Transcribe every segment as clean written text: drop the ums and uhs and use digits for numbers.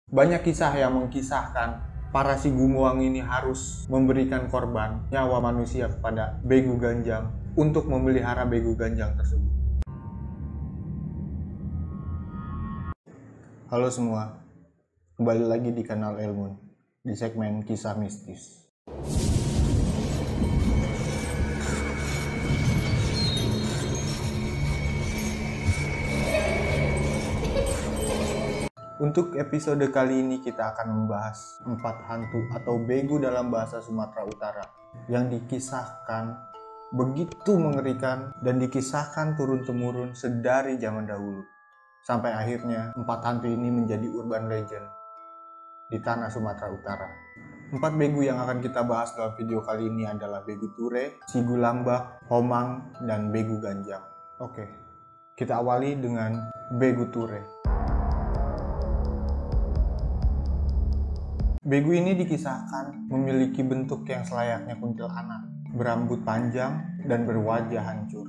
Banyak kisah yang mengkisahkan para si Gumuang ini harus memberikan korban nyawa manusia kepada Begu Ganjang untuk memelihara Begu Ganjang tersebut. Halo semua, kembali lagi di kanal Elmun di segmen kisah mistis. Untuk episode kali ini kita akan membahas 4 hantu atau begu dalam bahasa Sumatera Utara yang dikisahkan begitu mengerikan dan dikisahkan turun-temurun sedari zaman dahulu. Sampai akhirnya 4 hantu ini menjadi urban legend di tanah Sumatera Utara. 4 begu yang akan kita bahas dalam video kali ini adalah Begu Ture, Sigulambak, Homang, dan Begu Ganjang. Oke, kita awali dengan Begu Ture. Begu ini dikisahkan memiliki bentuk yang selayaknya kuntilanak, berambut panjang dan berwajah hancur.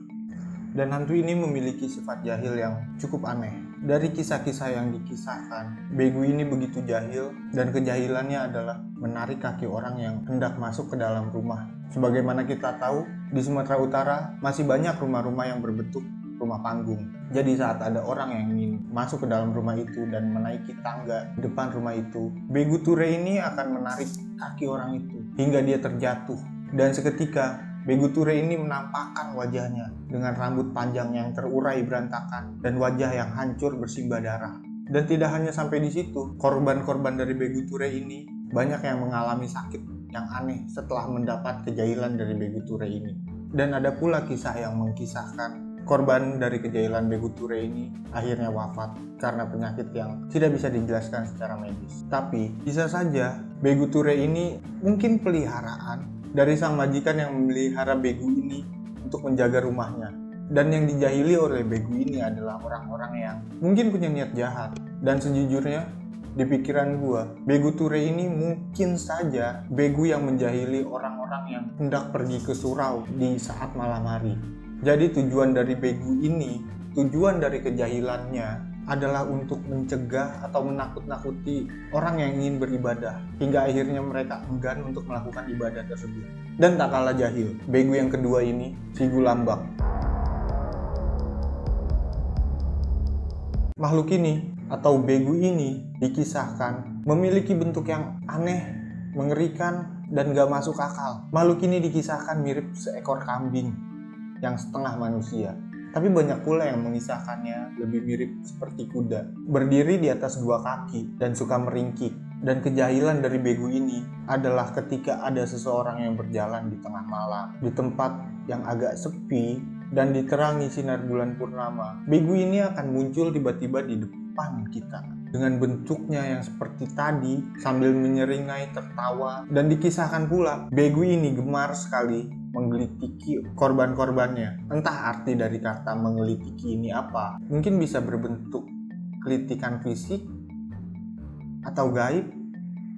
Dan hantu ini memiliki sifat jahil yang cukup aneh. Dari kisah-kisah yang dikisahkan, Begu ini begitu jahil dan kejahilannya adalah menarik kaki orang yang hendak masuk ke dalam rumah. Sebagaimana kita tahu, di Sumatera Utara masih banyak rumah-rumah yang berbentuk rumah panggung. Jadi saat ada orang yang ingin masuk ke dalam rumah itu dan menaiki tangga di depan rumah itu, Begu Ture ini akan menarik kaki orang itu hingga dia terjatuh. Dan seketika Begu Ture ini menampakkan wajahnya dengan rambut panjang yang terurai berantakan dan wajah yang hancur bersimbah darah. Dan tidak hanya sampai di situ, korban-korban dari Begu Ture ini banyak yang mengalami sakit yang aneh setelah mendapat kejahilan dari Begu Ture ini. Dan ada pula kisah yang mengkisahkan korban dari kejahilan Begu Ture ini akhirnya wafat karena penyakit yang tidak bisa dijelaskan secara medis. Tapi bisa saja Begu Ture ini mungkin peliharaan dari sang majikan yang memelihara Begu ini untuk menjaga rumahnya. Dan yang dijahili oleh Begu ini adalah orang-orang yang mungkin punya niat jahat. Dan sejujurnya di pikiran gua, Begu Ture ini mungkin saja Begu yang menjahili orang-orang yang hendak pergi ke surau di saat malam hari. Jadi tujuan dari Begu ini, tujuan dari kejahilannya adalah untuk mencegah atau menakut-nakuti orang yang ingin beribadah hingga akhirnya mereka enggan untuk melakukan ibadah tersebut. Dan tak kalah jahil, Begu yang kedua ini, Sigulambak. Makhluk ini atau Begu ini dikisahkan memiliki bentuk yang aneh, mengerikan, dan gak masuk akal. Makhluk ini dikisahkan mirip seekor kambing yang setengah manusia. Tapi banyak pula yang mengisahkannya lebih mirip seperti kuda, berdiri di atas 2 kaki dan suka meringkik. Dan kejahilan dari Begu ini adalah ketika ada seseorang yang berjalan di tengah malam, di tempat yang agak sepi dan diterangi sinar bulan purnama. Begu ini akan muncul tiba-tiba di depan kita dengan bentuknya yang seperti tadi sambil menyeringai tertawa. Dan dikisahkan pula Begu ini gemar sekali menggelitiki korban-korbannya. Entah arti dari kata menggelitiki ini apa. Mungkin bisa berbentuk kelitikan fisik atau gaib.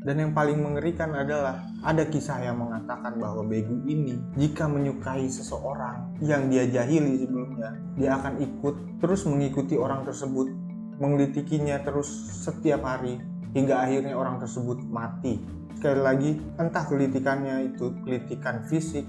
Dan yang paling mengerikan adalah ada kisah yang mengatakan bahwa Begu ini jika menyukai seseorang yang dia jahili sebelumnya, dia akan ikut terus mengikuti orang tersebut, menggelitikinya terus setiap hari hingga akhirnya orang tersebut mati. Sekali lagi, entah gelitikannya itu gelitikan fisik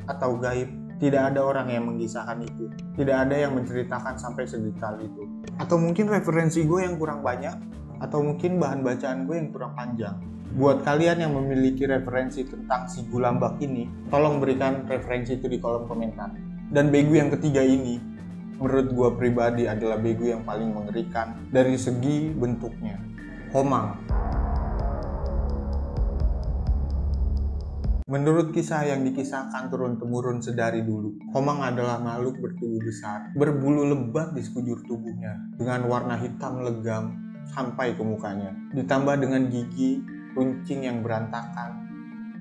atau gaib, tidak ada orang yang mengisahkan itu. Tidak ada yang menceritakan sampai sedetail itu. Atau mungkin referensi gue yang kurang banyak, atau mungkin bahan bacaan gue yang kurang panjang. Buat kalian yang memiliki referensi tentang Sigulambak ini, tolong berikan referensi itu di kolom komentar. Dan Begu yang ketiga ini, menurut gue pribadi adalah Begu yang paling mengerikan dari segi bentuknya. Homang. Menurut kisah yang dikisahkan turun-temurun sedari dulu, Homang adalah makhluk bertubuh besar, berbulu lebat di sekujur tubuhnya, dengan warna hitam legam sampai ke mukanya. Ditambah dengan gigi runcing yang berantakan,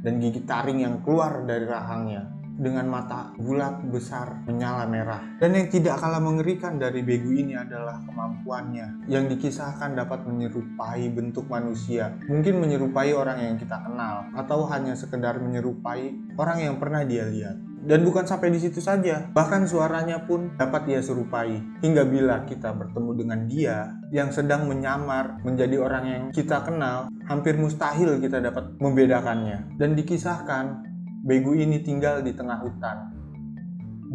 dan gigi taring yang keluar dari rahangnya, dengan mata bulat besar menyala merah. Dan yang tidak kalah mengerikan dari Begu ini adalah kemampuannya yang dikisahkan dapat menyerupai bentuk manusia. Mungkin menyerupai orang yang kita kenal, atau hanya sekedar menyerupai orang yang pernah dia lihat. Dan bukan sampai di situ saja, bahkan suaranya pun dapat ia serupai. Hingga bila kita bertemu dengan dia yang sedang menyamar menjadi orang yang kita kenal, hampir mustahil kita dapat membedakannya. Dan dikisahkan, begu ini tinggal di tengah hutan,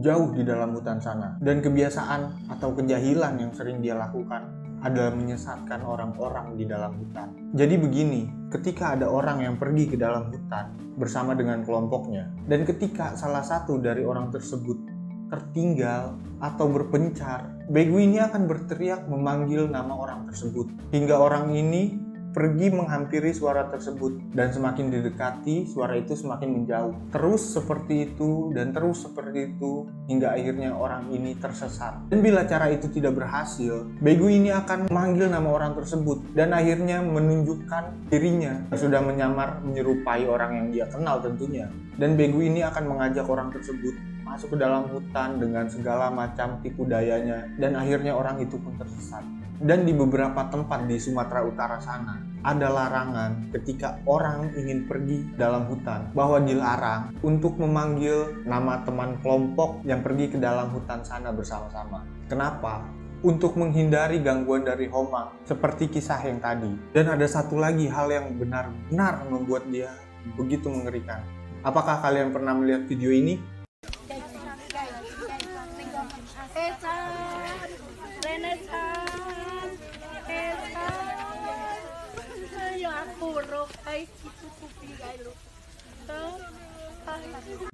jauh di dalam hutan sana. Dan kebiasaan atau kejahilan yang sering dia lakukan adalah menyesatkan orang-orang di dalam hutan. Jadi begini, ketika ada orang yang pergi ke dalam hutan bersama dengan kelompoknya, dan ketika salah satu dari orang tersebut tertinggal atau berpencar, begu ini akan berteriak memanggil nama orang tersebut, hingga orang ini pergi menghampiri suara tersebut, dan semakin didekati, suara itu semakin menjauh. Terus seperti itu, dan terus seperti itu, hingga akhirnya orang ini tersesat. Dan bila cara itu tidak berhasil, begu ini akan memanggil nama orang tersebut, dan akhirnya menunjukkan dirinya sudah menyamar menyerupai orang yang dia kenal tentunya. Dan begu ini akan mengajak orang tersebut masuk ke dalam hutan dengan segala macam tipu dayanya, dan akhirnya orang itu pun tersesat. Dan di beberapa tempat di Sumatera Utara sana, ada larangan ketika orang ingin pergi dalam hutan, bahwa dilarang untuk memanggil nama teman kelompok yang pergi ke dalam hutan sana bersama-sama. Kenapa? Untuk menghindari gangguan dari homang, seperti kisah yang tadi. Dan ada satu lagi hal yang benar-benar membuat dia begitu mengerikan. Apakah kalian pernah melihat video ini?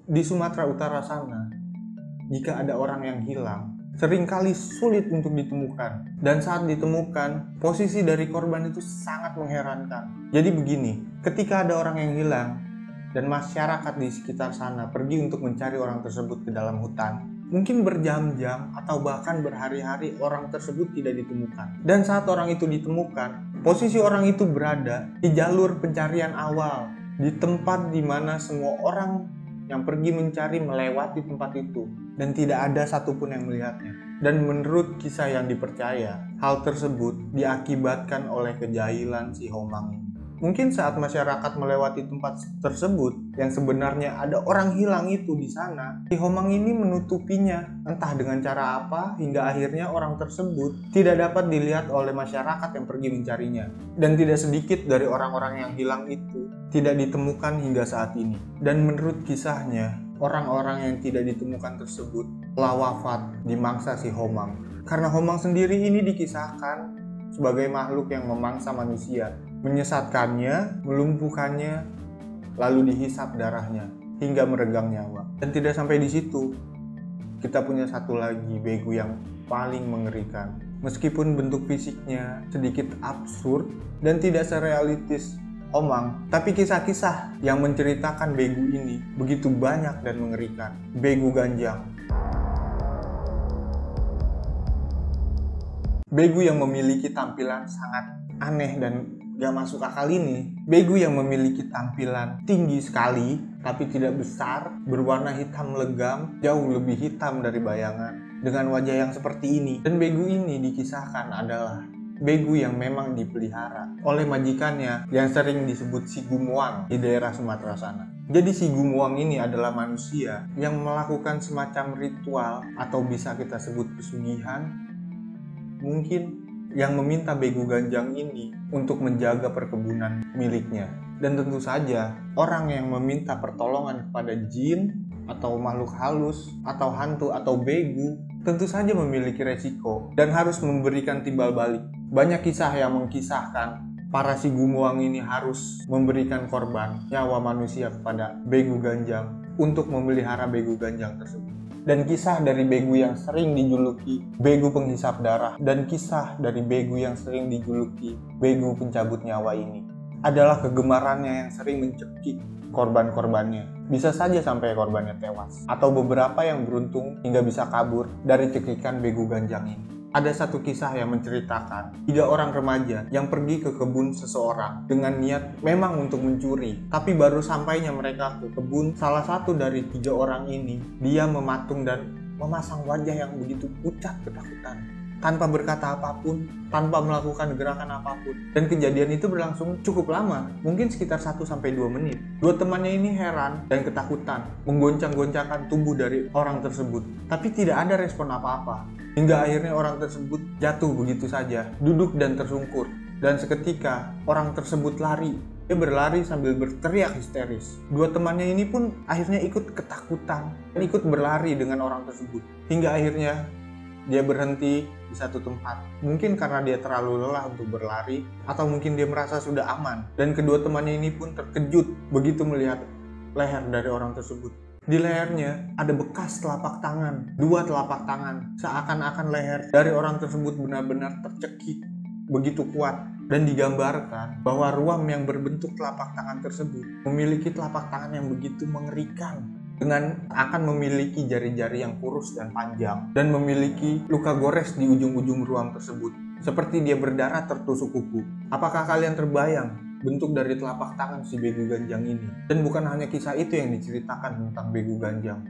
Di Sumatera Utara sana, jika ada orang yang hilang, seringkali sulit untuk ditemukan. Dan saat ditemukan, posisi dari korban itu sangat mengherankan. Jadi begini, ketika ada orang yang hilang, dan masyarakat di sekitar sana pergi untuk mencari orang tersebut ke dalam hutan, mungkin berjam-jam atau bahkan berhari-hari orang tersebut tidak ditemukan. Dan saat orang itu ditemukan, posisi orang itu berada di jalur pencarian awal, di tempat di mana semua orang yang pergi mencari melewati tempat itu, dan tidak ada satupun yang melihatnya. Dan menurut kisah yang dipercaya, hal tersebut diakibatkan oleh kejahilan si homang ini. Mungkin saat masyarakat melewati tempat tersebut yang sebenarnya ada orang hilang itu di sana, si homang ini menutupinya entah dengan cara apa, hingga akhirnya orang tersebut tidak dapat dilihat oleh masyarakat yang pergi mencarinya. Dan tidak sedikit dari orang-orang yang hilang itu tidak ditemukan hingga saat ini. Dan menurut kisahnya, orang-orang yang tidak ditemukan tersebut telah wafat di mangsa si homang. Karena homang sendiri ini dikisahkan sebagai makhluk yang memangsa manusia, menyesatkannya, melumpuhkannya, lalu dihisap darahnya hingga meregang nyawa. Dan tidak sampai di situ, kita punya satu lagi begu yang paling mengerikan. Meskipun bentuk fisiknya sedikit absurd dan tidak serealistis homang, tapi kisah-kisah yang menceritakan begu ini begitu banyak dan mengerikan. Begu ganjang. Begu yang memiliki tampilan sangat aneh dan gak masuk akal ini. Begu yang memiliki tampilan tinggi sekali, tapi tidak besar, berwarna hitam legam, jauh lebih hitam dari bayangan, dengan wajah yang seperti ini. Dan begu ini dikisahkan adalah begu yang memang dipelihara oleh majikannya yang sering disebut si Gumuang di daerah Sumatera sana. Jadi si Gumuang ini adalah manusia yang melakukan semacam ritual, atau bisa kita sebut pesugihan, mungkin, yang meminta begu ganjang ini untuk menjaga perkebunan miliknya. Dan tentu saja, orang yang meminta pertolongan kepada jin atau makhluk halus atau hantu atau begu tentu saja memiliki resiko dan harus memberikan timbal balik. Banyak kisah yang mengkisahkan para si Gumuang ini harus memberikan korban nyawa manusia kepada begu ganjang untuk memelihara begu ganjang tersebut. Dan kisah dari begu yang sering dijuluki begu penghisap darah, dan kisah dari begu yang sering dijuluki begu pencabut nyawa ini adalah kegemarannya yang sering mencekik korban-korbannya. Bisa saja sampai korbannya tewas, atau beberapa yang beruntung hingga bisa kabur dari cekikan begu ganjang ini. Ada satu kisah yang menceritakan 3 orang remaja yang pergi ke kebun seseorang dengan niat memang untuk mencuri. Tapi baru sampainya mereka ke kebun, salah satu dari 3 orang ini, dia mematung dan memasang wajah yang begitu pucat ketakutan. tanpa berkata apapun, tanpa melakukan gerakan apapun. Dan kejadian itu berlangsung cukup lama, mungkin sekitar 1-2 menit. Dua temannya ini heran dan ketakutan, menggoncang-goncangkan tubuh dari orang tersebut. Tapi tidak ada respon apa-apa. Hingga akhirnya orang tersebut jatuh begitu saja, duduk dan tersungkur. Dan seketika orang tersebut lari. Dia berlari sambil berteriak histeris. Dua temannya ini pun akhirnya ikut ketakutan dan ikut berlari dengan orang tersebut. Hingga akhirnya dia berhenti di satu tempat. Mungkin karena dia terlalu lelah untuk berlari, atau mungkin dia merasa sudah aman. Dan kedua temannya ini pun terkejut begitu melihat leher dari orang tersebut. Di lehernya ada bekas telapak tangan, 2 telapak tangan. Seakan-akan leher dari orang tersebut benar-benar tercekik begitu kuat. Dan digambarkan bahwa ruam yang berbentuk telapak tangan tersebut memiliki telapak tangan yang begitu mengerikan, dengan akan memiliki jari-jari yang kurus dan panjang, dan memiliki luka gores di ujung-ujung ruam tersebut, seperti dia berdarah tertusuk kuku. Apakah kalian terbayang bentuk dari telapak tangan si Begu Ganjang ini? Dan bukan hanya kisah itu yang diceritakan tentang Begu Ganjang.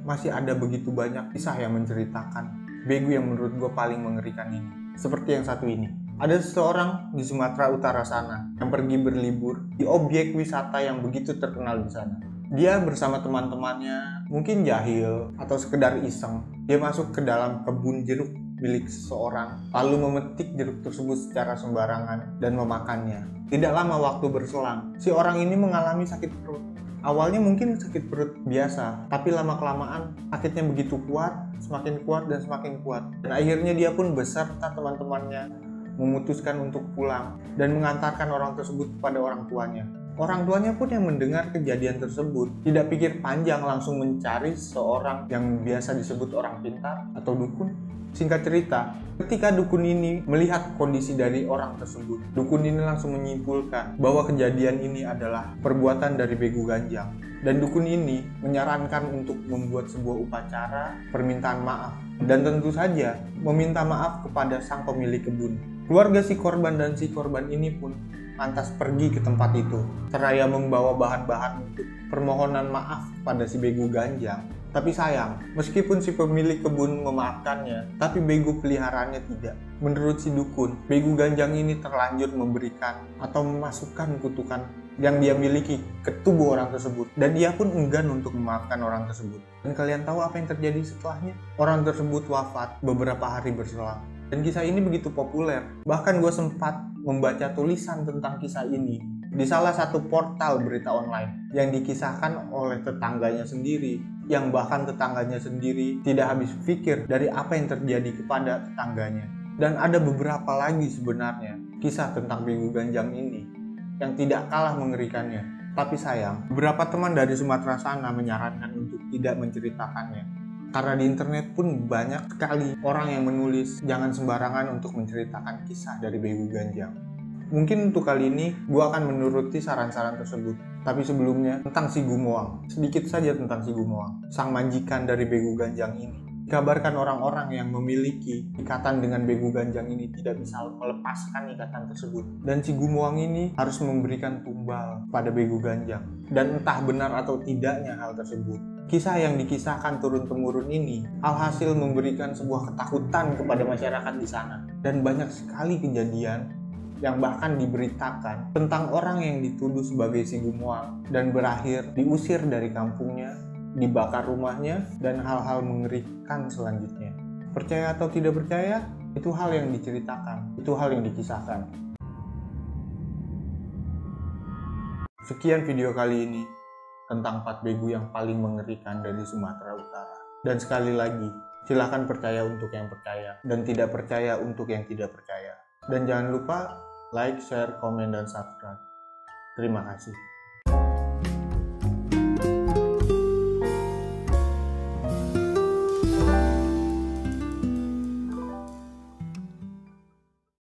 Masih ada begitu banyak kisah yang menceritakan Begu yang menurut gue paling mengerikan ini. Seperti yang satu ini. Ada seseorang di Sumatera Utara sana yang pergi berlibur di objek wisata yang begitu terkenal di sana. Dia bersama teman-temannya, mungkin jahil atau sekedar iseng. Dia masuk ke dalam kebun jeruk milik seseorang, lalu memetik jeruk tersebut secara sembarangan dan memakannya. Tidak lama waktu berselang, si orang ini mengalami sakit perut. Awalnya mungkin sakit perut biasa, tapi lama-kelamaan sakitnya begitu kuat, semakin kuat dan semakin kuat. Dan akhirnya dia pun beserta teman-temannya memutuskan untuk pulang dan mengantarkan orang tersebut kepada orang tuanya. Orang tuanya pun yang mendengar kejadian tersebut tidak pikir panjang, langsung mencari seorang yang biasa disebut orang pintar atau dukun. Singkat cerita, ketika dukun ini melihat kondisi dari orang tersebut, dukun ini langsung menyimpulkan bahwa kejadian ini adalah perbuatan dari Begu Ganjang. Dan dukun ini menyarankan untuk membuat sebuah upacara permintaan maaf. Dan tentu saja meminta maaf kepada sang pemilik kebun. Keluarga si korban dan si korban ini pun lantas pergi ke tempat itu, seraya membawa bahan-bahan untuk permohonan maaf kepada si Begu Ganjang. Tapi sayang, meskipun si pemilik kebun memaafkannya, tapi Begu peliharaannya tidak. Menurut si dukun, Begu Ganjang ini terlanjur memberikan atau memasukkan kutukan yang dia miliki ke tubuh orang tersebut. Dan dia pun enggan untuk memaafkan orang tersebut. Dan kalian tahu apa yang terjadi setelahnya? Orang tersebut wafat beberapa hari berselang. Dan kisah ini begitu populer. Bahkan gue sempat membaca tulisan tentang kisah ini di salah satu portal berita online yang dikisahkan oleh tetangganya sendiri, yang bahkan tetangganya sendiri tidak habis pikir dari apa yang terjadi kepada tetangganya. Dan ada beberapa lagi sebenarnya kisah tentang Begu Ganjang ini yang tidak kalah mengerikannya. Tapi sayang, beberapa teman dari Sumatera sana menyarankan untuk tidak menceritakannya. Karena di internet pun banyak sekali orang yang menulis jangan sembarangan untuk menceritakan kisah dari Begu Ganjang. Mungkin untuk kali ini gue akan menuruti saran-saran tersebut. Tapi sebelumnya tentang si Gumoang. Sedikit saja tentang si Gumoang, sang majikan dari Begu Ganjang ini. Dikabarkan orang-orang yang memiliki ikatan dengan Begu Ganjang ini tidak bisa melepaskan ikatan tersebut. Dan si Gumoang ini harus memberikan tumbal pada Begu Ganjang. Dan entah benar atau tidaknya hal tersebut. Kisah yang dikisahkan turun-temurun ini alhasil memberikan sebuah ketakutan kepada masyarakat di sana. Dan banyak sekali kejadian yang bahkan diberitakan tentang orang yang dituduh sebagai si Gumoang dan berakhir diusir dari kampungnya, dibakar rumahnya, dan hal-hal mengerikan selanjutnya. Percaya atau tidak percaya, itu hal yang diceritakan, itu hal yang dikisahkan. Sekian video kali ini tentang 4 begu yang paling mengerikan dari Sumatera Utara. Dan sekali lagi, silahkan percaya untuk yang percaya dan tidak percaya untuk yang tidak percaya. Dan jangan lupa like, share, komen, dan subscribe. Terima kasih.